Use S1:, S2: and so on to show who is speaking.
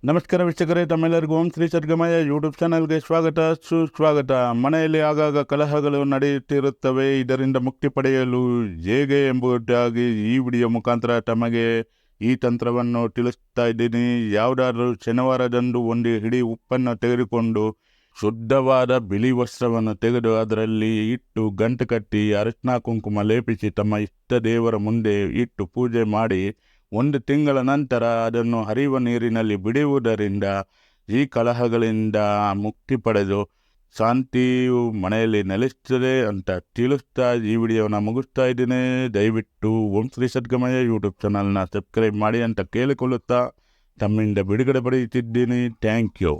S1: ನಮಸ್ಕಾರ ವೀಕ್ಷಕರೇ, ತಮ್ಮೆಲ್ಲರಿಗೂ ಓಂ ಶ್ರೀ ಸದ್ಗಮಯ ಯೂಟ್ಯೂಬ್ ಚಾನಲ್ಗೆ ಸ್ವಾಗತ ಸುಸ್ವಾಗತ. ಮನೆಯಲ್ಲಿ ಆಗಾಗ ಕಲಹಗಳು ನಡೆಯುತ್ತಿರುತ್ತವೆ. ಇದರಿಂದ ಮುಕ್ತಿ ಪಡೆಯಲು ಹೇಗೆ ಎಂಬುದಾಗಿ ಈ ವಿಡಿಯೋ ಮುಖಾಂತರ ತಮಗೆ ಈ ತಂತ್ರವನ್ನು ತಿಳಿಸ್ತಾ ಇದ್ದೀನಿ. ಯಾವುದಾದ್ರೂ ಶನಿವಾರದಂದು ಒಂದು ಹಿಡಿ ಉಪ್ಪನ್ನು ತೆಗೆದುಕೊಂಡು ಶುದ್ಧವಾದ ಬಿಳಿ ವಸ್ತ್ರವನ್ನು ತೆಗೆದು ಅದರಲ್ಲಿ ಇಟ್ಟು ಗಂಟು ಕಟ್ಟಿ ಅರಿಶಿನ ಕುಂಕುಮ ಲೇಪಿಸಿ ತಮ್ಮ ಇಷ್ಟ ದೇವರ ಮುಂದೆ ಇಟ್ಟು ಪೂಜೆ ಮಾಡಿ 1 ತಿಂಗಳ ನಂತರ ಅದನ್ನು ಹರಿಯುವ ನೀರಿನಲ್ಲಿ ಬಿಡುವುದರಿಂದ ಈ ಕಲಹಗಳಿಂದ ಮುಕ್ತಿ ಪಡೆದು ಶಾಂತಿಯು ಮನೆಯಲ್ಲಿ ನೆಲೆಸುತ್ತದೆ ಅಂತ ತಿಳಿಸ್ತಾ ಈ ವಿಡಿಯೋನ ಮುಗಿಸ್ತಾ ಇದ್ದೀನಿ. ದಯವಿಟ್ಟು ಓಂ ಶ್ರೀ ಸದ್ಗಮಯ ಯೂಟ್ಯೂಬ್ ಚಾನಲ್ನ ಸಬ್ಸ್ಕ್ರೈಬ್ ಮಾಡಿ ಅಂತ ಕೇಳಿಕೊಳ್ಳುತ್ತಾ ತಮ್ಮಿಂದ ಬಿಡುಗಡೆ ಪಡೆಯುತ್ತಿದ್ದೀನಿ. Thank you.